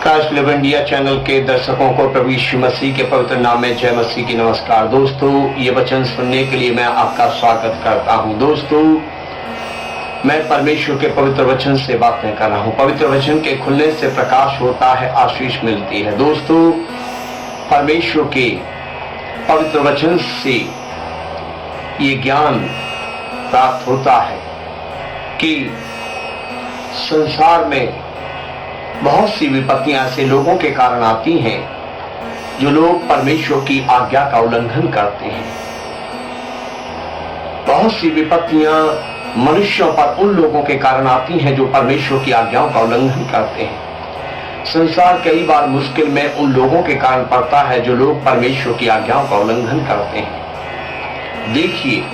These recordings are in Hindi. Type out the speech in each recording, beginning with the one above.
कास्ट लिव इंडिया चैनल के दर्शकों को प्रभु यीशु मसीह के पवित्र नाम में जय मसीह की नमस्कार। दोस्तों, ये वचन सुनने के लिए मैं आपका स्वागत करता हूं। दोस्तों, मैं परमेश्वर के पवित्र वचन से बातें कर रहा हूं। पवित्र वचन के खुलने से प्रकाश होता है, आशीष मिलती है। दोस्तों, परमेश्वर के पवित्र वचन से ये ज्ञान प्राप्त होता है कि संसार में बहुत सी विपत्तियां ऐसे लोगों के कारण आती हैं जो लोग परमेश्वर की आज्ञा का उल्लंघन करते हैं। बहुत सी विपत्तियां मनुष्यों पर उन लोगों के कारण आती हैं जो परमेश्वर की आज्ञाओं का उल्लंघन करते हैं। संसार कई बार मुश्किल में उन लोगों के कारण पड़ता है जो लोग परमेश्वर की आज्ञाओं का उल्लंघन करते हैं। देखिए,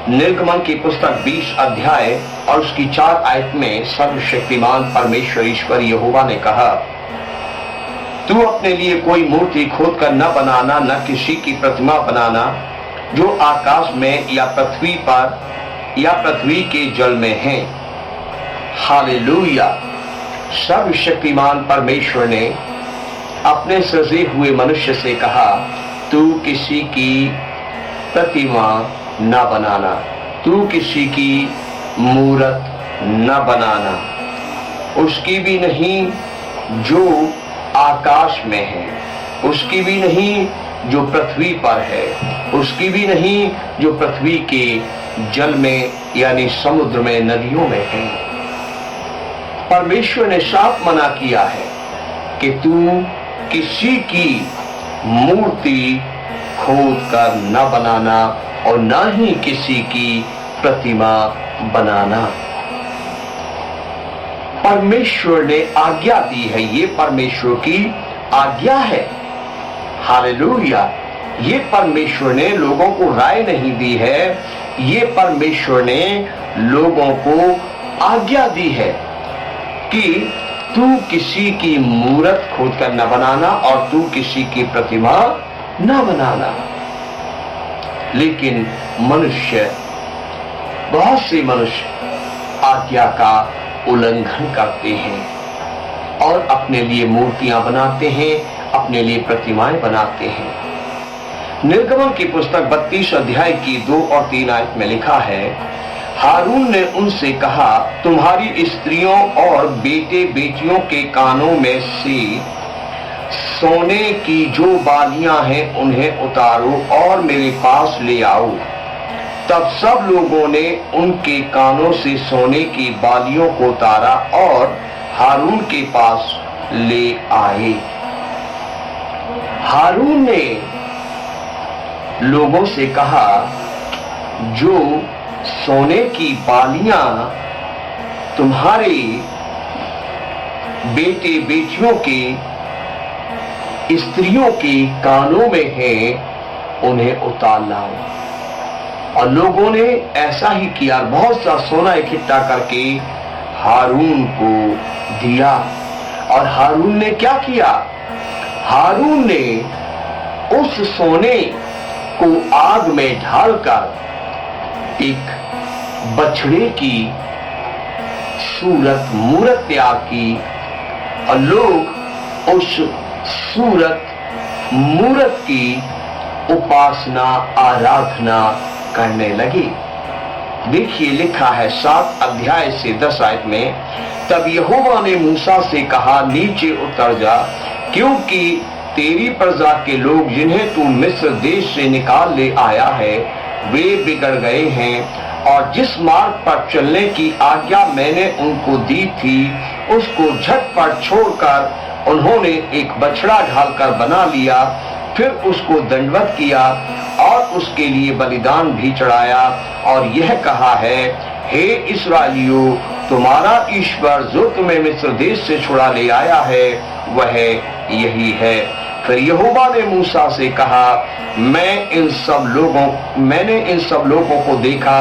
निर्गमन की पुस्तक 20 अध्याय और उसकी 4 आयत में सर्वशक्तिमान परमेश्वर ईश्वर यहोवा ने कहा, तू अपने लिए कोई मूर्ति खोद कर न बनाना, न किसी की प्रतिमा बनाना जो आकाश में या पृथ्वी पर या पृथ्वी के जल में है। हालेलुया। सर्वशक्तिमान परमेश्वर ने अपने सजे हुए मनुष्य से कहा, तू किसी की प्रतिमा न बनाना, तू किसी की मूरत न बनाना, उसकी भी नहीं जो आकाश में है, उसकी भी नहीं जो पृथ्वी पर है, उसकी भी नहीं जो पृथ्वी के जल में यानी समुद्र में, नदियों में है। परमेश्वर ने साफ मना किया है कि तू किसी की मूर्ति खोद कर न बनाना और न ही किसी की प्रतिमा बनाना। परमेश्वर ने आज्ञा दी है, ये परमेश्वर की आज्ञा है। हालेलुया। ये परमेश्वर ने लोगों को राय नहीं दी है, ये परमेश्वर ने लोगों को आज्ञा दी है कि तू किसी की मूरत खोद कर न बनाना और तू किसी की प्रतिमा न बनाना। लेकिन बहुत से मनुष्य आज्ञा का उल्लंघन करते हैं और अपने लिए मूर्तियां बनाते हैं, अपने लिए प्रतिमाएं बनाते हैं। निर्गमन की पुस्तक 32 अध्याय की 2 और 3 आयत में लिखा है, हारून ने उनसे कहा, तुम्हारी स्त्रियों और बेटे बेटियों के कानों में से सोने की जो बालियां हैं उन्हें उतारो और मेरे पास ले आओ। तब सब लोगों ने उनके कानों से सोने की बालियों को उतारा और हारून के पास ले आए। हारून ने लोगों से कहा, जो सोने की बालियां तुम्हारे बेटे बेटियों के स्त्रियों के कानों में है, उन्हें उतार लाओ। और लोगों ने ऐसा ही किया, बहुत सा सोना इकट्ठा करके हारून को दिया। और हारून ने क्या किया? हारून ने उस सोने को आग में ढालकर एक बछड़े की मूरत तैयार की और लोग उस मूरत की उपासना आराधना करने लगे। देखिए, लिखा है 7 अध्याय से 10 आयत में, तब यहोवा ने मूसा से कहा, नीचे उतर जा, क्योंकि तेरी प्रजा के लोग जिन्हें तू मिस्र देश से निकाल ले आया है वे बिगड़ गए हैं और जिस मार्ग पर चलने की आज्ञा मैंने उनको दी थी उसको झटपट छोड़कर उन्होंने एक बछड़ा ढालकर बना लिया। फिर उसको दंडवत किया और उसके लिए बलिदान भी चढ़ाया और यह कहा है, हे इस्राएलियों, तुम्हारा ईश्वर जो तुम्हें मिस्र देश से छुड़ा ले आया है वह यही है। फिर यहोवा ने मूसा से कहा, मैंने इन सब लोगों को देखा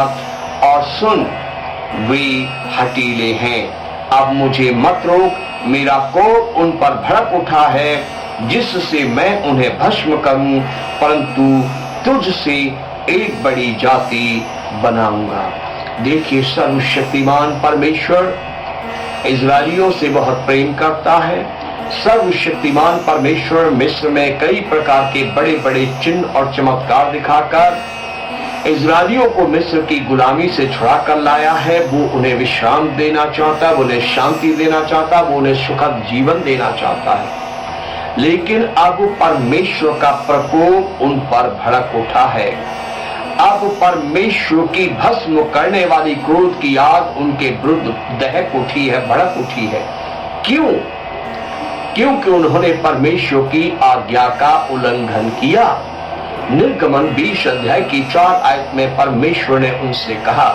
और सुन, वे हठीले हैं। अब मुझे मत रोक, मेरा कोप उन पर भड़क उठा है जिससे मैं उन्हें भस्म करूं, परंतु तुझसे एक बड़ी जाति बनाऊंगा। देखिए, सर्वशक्तिमान परमेश्वर इजरायलियों से बहुत प्रेम करता है। सर्वशक्तिमान परमेश्वर मिस्र में कई प्रकार के बड़े बड़े चिन्ह और चमत्कार दिखाकर इजरायलियों को मिस्र की गुलामी से छुड़ा कर लाया है। वो उन्हें विश्राम देना चाहता है, वो उन्हें शांति देना चाहता है, वो उन्हें सुखद जीवन देना चाहता है। लेकिन अब परमेश्वर का प्रकोप उन पर भड़क उठा है। अब परमेश्वर की भस्म करने वाली क्रोध की आग उनके विरुद्ध दहक उठी है, भड़क उठी है। क्यों? क्योंकि उन्होंने परमेश्वर की आज्ञा का उल्लंघन किया। निर्गमन 20 अध्याय की 4 आयत में परमेश्वर ने उनसे कहा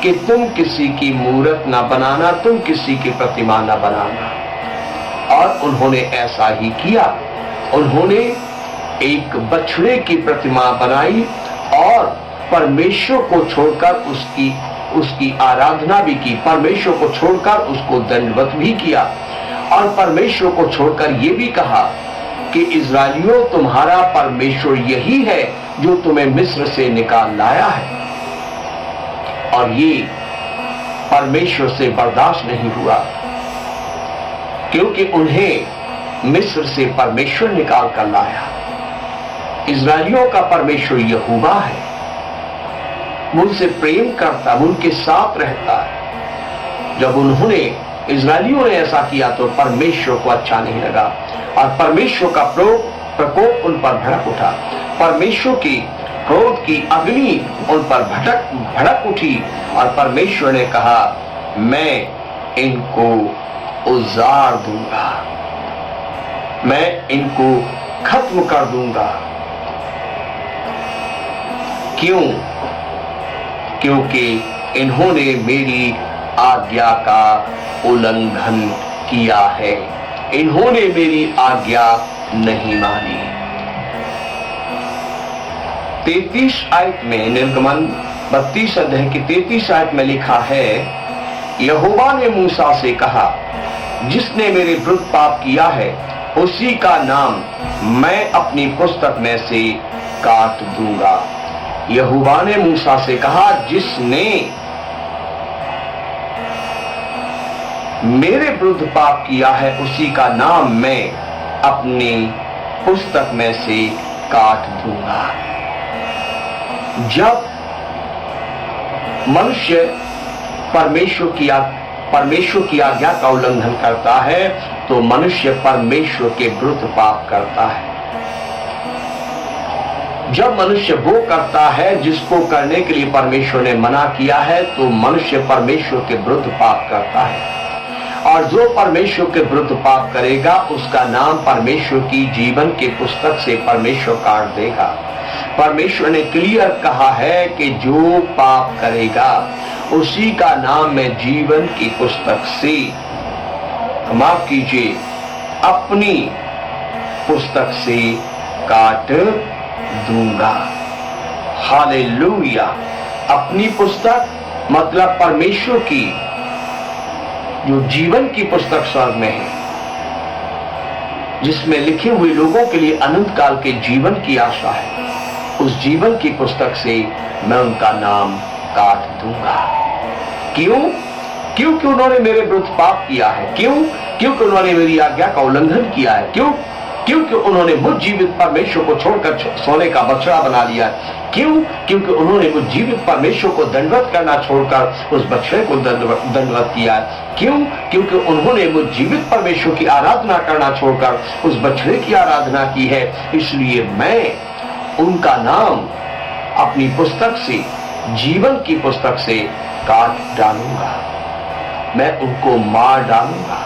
कि तुम किसी की मूरत न बनाना, तुम किसी की प्रतिमा न बनाना। और उन्होंने ऐसा ही किया। उन्होंने एक बछड़े की प्रतिमा बनाई और परमेश्वर को छोड़कर उसकी आराधना भी की। परमेश्वर को छोड़कर उसको दंडवत भी किया और परमेश्वर को छोड़कर ये भी कहा कि इजरायलियों, तुम्हारा परमेश्वर यही है जो तुम्हें मिस्र से निकाल लाया है। और ये परमेश्वर से बर्दाश्त नहीं हुआ, क्योंकि उन्हें मिस्र से परमेश्वर निकाल कर लाया। इजरायलियों का परमेश्वर यहोवा है, वो उनसे प्रेम करता, वो उनके साथ रहता है। जब उन्होंने इजरायलियों ने ऐसा किया तो परमेश्वर को अच्छा नहीं लगा और परमेश्वर का प्रकोप उन पर भड़क उठा। परमेश्वर की क्रोध की अग्नि उन पर भड़क उठी और परमेश्वर ने कहा, मैं इनको उजाड़ दूंगा, मैं इनको खत्म कर दूंगा। क्यों? क्योंकि इन्होंने मेरी आज्ञा का उल्लंघन किया है, इन्होंने मेरी आज्ञा नहीं मानी। 33 आयत में, निर्गमन 32 अध्याय की 33 आयत में लिखा है, यहोवा ने मूसा से कहा, जिसने मेरे विरुद्ध पाप किया है उसी का नाम मैं अपनी पुस्तक में से काट दूंगा। यहोवा ने मूसा से कहा, जिसने मेरे विरुद्ध पाप किया है उसी का नाम मैं अपनी पुस्तक में से काट दूंगा। जब मनुष्य परमेश्वर की आज्ञा का उल्लंघन करता है तो मनुष्य परमेश्वर के विरुद्ध पाप करता है। जब मनुष्य वो करता है जिसको करने के लिए परमेश्वर ने मना किया है तो मनुष्य परमेश्वर के विरुद्ध पाप करता है। और जो परमेश्वर के विरुद्ध पाप करेगा उसका नाम परमेश्वर की जीवन के पुस्तक से परमेश्वर काट देगा। परमेश्वर ने क्लियर कहा है कि जो पाप करेगा उसी का नाम मैं जीवन की पुस्तक से, माफ कीजिए, अपनी पुस्तक से काट दूंगा। हालेलुया। अपनी पुस्तक मतलब परमेश्वर की जो जीवन की पुस्तक स्वर्ग में है, जिसमें लिखे हुए लोगों के लिए अनंत काल के जीवन की आशा है, उस जीवन की पुस्तक से मैं उनका नाम काट दूंगा। क्यों? क्योंकि उन्होंने मेरे विरुद्ध पाप किया है। क्यों? क्योंकि उन्होंने मेरी आज्ञा का उल्लंघन किया है। क्यों? क्योंकि उन्होंने मुझ जीवित परमेश्वर को छोड़कर सोने का बछड़ा बना लिया। क्यों? क्योंकि उन्होंने मुझ जीवित परमेश्वर को दंडवत करना छोड़कर उस बछड़े को दंडवत किया। क्यों? क्योंकि उन्होंने मुझ जीवित परमेश्वर की आराधना करना छोड़कर उस बछड़े की आराधना की है। इसलिए मैं उनका नाम अपनी पुस्तक से, जीवन की पुस्तक से काट डालूंगा, मैं उनको मार डालूंगा।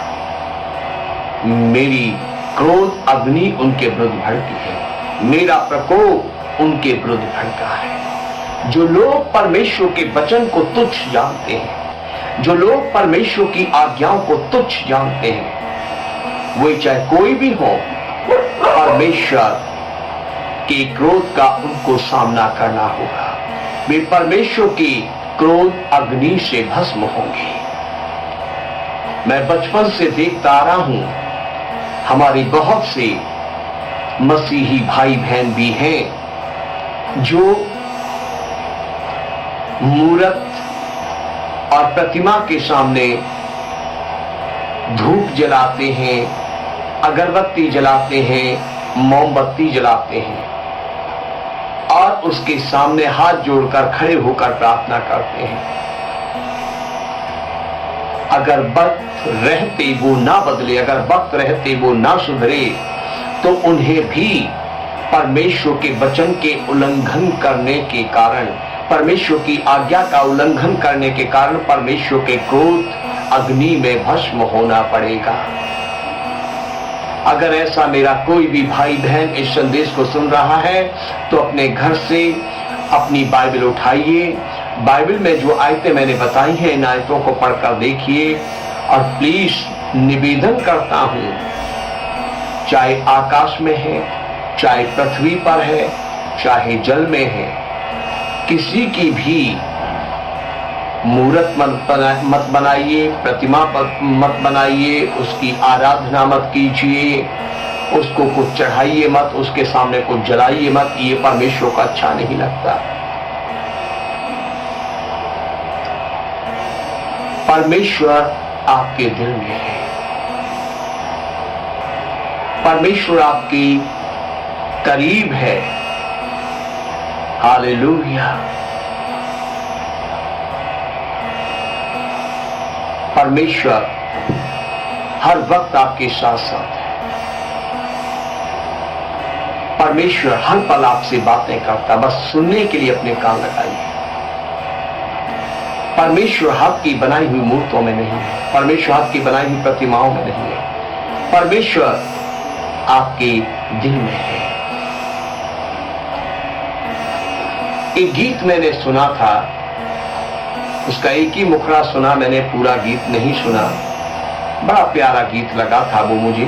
मेरी क्रोध अग्नि उनके विरुद्ध भड़की है, मेरा प्रकोप उनके विरुद्ध भड़का है। जो लोग परमेश्वर के वचन को तुच्छ जानते हैं, जो लोग परमेश्वर की आज्ञाओं को तुच्छ जानते हैं, वो चाहे कोई भी हो, परमेश्वर के क्रोध का उनको सामना करना होगा। वे परमेश्वर की क्रोध अग्नि से भस्म होंगे। मैं बचपन से देखता आ रहा हूं, हमारे बहुत से मसीही भाई बहन भी हैं जो मूरत और प्रतिमा के सामने धूप जलाते हैं, अगरबत्ती जलाते हैं, मोमबत्ती जलाते हैं और उसके सामने हाथ जोड़कर खड़े होकर प्रार्थना करते हैं। अगर वक्त रहते वो ना बदले, अगर वक्त रहते वो ना सुधरे, तो उन्हें भी परमेश्वर के वचन के उल्लंघन करने के कारण, परमेश्वर की आज्ञा का उल्लंघन करने के कारण परमेश्वर के क्रोध अग्नि में भस्म होना पड़ेगा। अगर ऐसा मेरा कोई भी भाई बहन इस संदेश को सुन रहा है तो अपने घर से अपनी बाइबल उठाइए, बाइबल में जो आयतें मैंने बताई हैं इन आयतों को पढ़कर देखिए और प्लीज निवेदन करता हूं, चाहे आकाश में है, चाहे पृथ्वी पर है, चाहे जल में है, किसी की भी मूर्त मत बनाइए, प्रतिमा मत बनाइए, उसकी आराधना मत कीजिए, उसको कुछ चढ़ाइए मत, उसके सामने कुछ जलाइए मत। ये परमेश्वर को अच्छा नहीं लगता। परमेश्वर आपके दिल में है, परमेश्वर आपके करीब है। हालेलुया। परमेश्वर हर वक्त आपके साथ साथ है। परमेश्वर हर पल आपसे बातें करता, बस सुनने के लिए अपने कान लगाइए। परमेश्वर हाथ की बनाई हुई मूर्तों में नहीं है, परमेश्वर हाथ की बनाई हुई प्रतिमाओं में नहीं है, परमेश्वर आपके दिल में है। एक गीत मैंने सुना था, उसका एक ही मुखड़ा सुना, मैंने पूरा गीत नहीं सुना। बड़ा प्यारा गीत लगा था वो मुझे।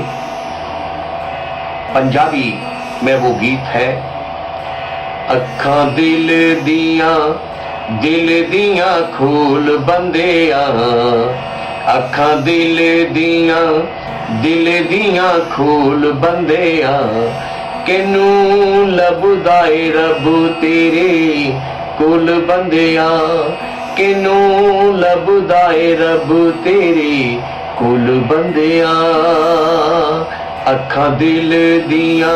पंजाबी में वो गीत है, अखां दिल दिया खोल बंदिया, अखां दिल दिया खोल बंदिया, किनू लभदा ए रब तेरे कुल बंदिया, किनू लभदा ए रब तेरे कुल बंदिया, अखां दिल दिया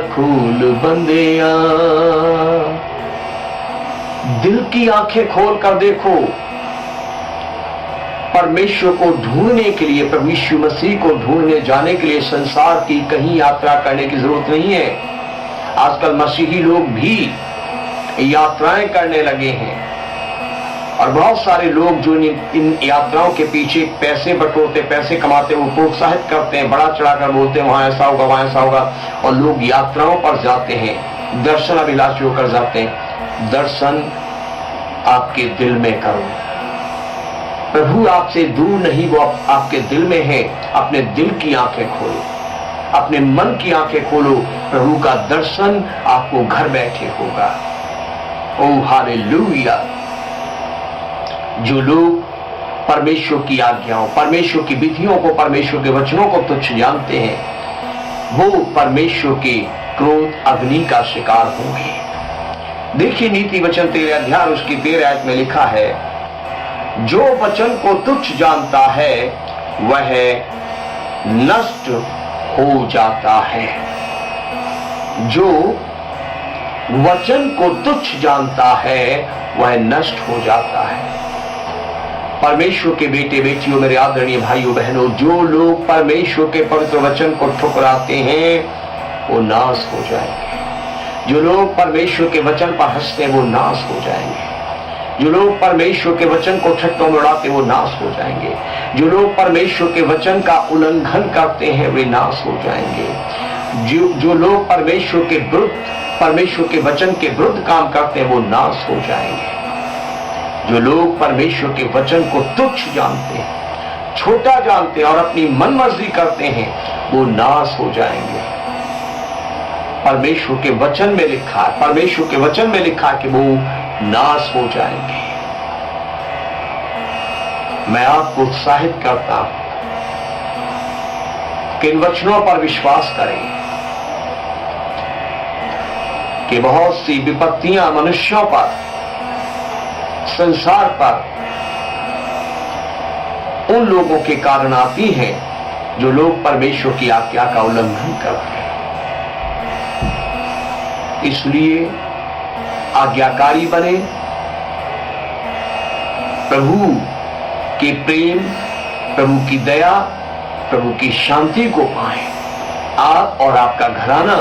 खोल बंदिया। दिल की आंखें खोल कर देखो। परमेश्वर को ढूंढने के लिए, प्रभु यीशु मसीह को ढूंढने जाने के लिए संसार की कहीं यात्रा करने की जरूरत नहीं है। आजकल मसीही लोग भी यात्राएं करने लगे हैं और बहुत सारे लोग जो इन यात्राओं के पीछे पैसे बटोरते, पैसे कमाते, वो प्रोत्साहित करते हैं, बड़ा चढ़ाकर बोलते हैं वहां ऐसा होगा, वहां ऐसा होगा, और लोग यात्राओं पर जाते हैं, दर्शन अभिलाषी होकर जाते हैं। दर्शन आपके दिल में करो। प्रभु आपसे दूर नहीं, वो आपके दिल में है। अपने दिल की आंखें खोलो, अपने मन की आंखें खोलो, प्रभु का दर्शन आपको घर बैठे होगा। ओ हालेलुया। जो लोग परमेश्वर की आज्ञाओं, परमेश्वर की विधियों को, परमेश्वर के वचनों को तुच्छ जानते हैं, वो परमेश्वर के क्रोध अग्नि का शिकार होंगे। देखिए नीति वचन 13 अध्याय उसकी 13 आयत में लिखा है, जो वचन को तुच्छ जानता है वह नष्ट हो जाता है। जो वचन को तुच्छ जानता है वह नष्ट हो जाता है। परमेश्वर के बेटे बेटियों, मेरे आदरणीय भाइयों बहनों, जो लोग परमेश्वर के पवित्र वचन को ठुकराते हैं वो नाश हो जाएंगे। जो लोग परमेश्वर के वचन पर हंसते हैं वो नाश हो जाएंगे। जो लोग परमेश्वर के वचन को ठट्ठों में उड़ाते वो नाश हो जाएंगे। जो लोग परमेश्वर के वचन का उल्लंघन करते हैं वे नाश हो जाएंगे। जो लोग परमेश्वर के विरुद्ध, परमेश्वर के वचन के विरुद्ध काम करते हैं वो नाश हो जाएंगे। जो लोग परमेश्वर के वचन को तुच्छ जानते हैं, छोटा जानते हैं और अपनी मनमर्जी करते हैं वो नाश हो जाएंगे। परमेश्वर के वचन में लिखा है, परमेश्वर के वचन में लिखा है कि वो नाश हो जाएंगे। मैं आपको उत्साहित करता हूं कि इन वचनों पर विश्वास करें कि बहुत सी विपत्तियां मनुष्यों पर, संसार पर, उन लोगों के कारण आती हैं जो लोग परमेश्वर की आज्ञा का उल्लंघन करते हैं। इसलिए आज्ञाकारी बने, प्रभु के प्रेम, प्रभु की दया, प्रभु की शांति को पाएं। आप और आपका घराना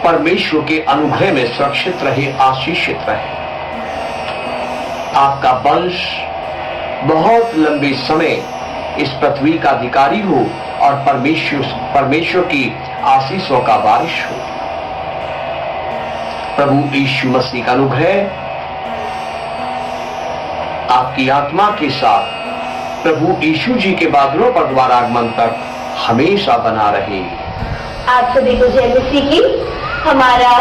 परमेश्वर के अनुग्रह में सुरक्षित रहे, आशीषित रहे। आपका वंश बहुत लंबे समय इस पृथ्वी का अधिकारी हो और परमेश्वर की आशीषों का बारिश हो। प्रभु यीशु मसीह का अनुग्रह आपकी आत्मा के साथ प्रभु यीशु जी के बादलों पर द्वारा आगमन तक हमेशा बना रहे। आप सभी को जय मसीह की। हमारा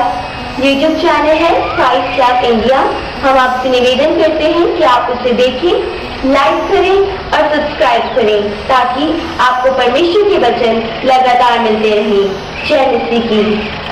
यूट्यूब चैनल है क्राइस्ट चर्च इंडिया। हम आपसे निवेदन करते हैं कि आप उसे देखें, लाइक करें और सब्सक्राइब करें ताकि आपको परमेश्वर के वचन लगातार मिलते रहें। जय मसीह की।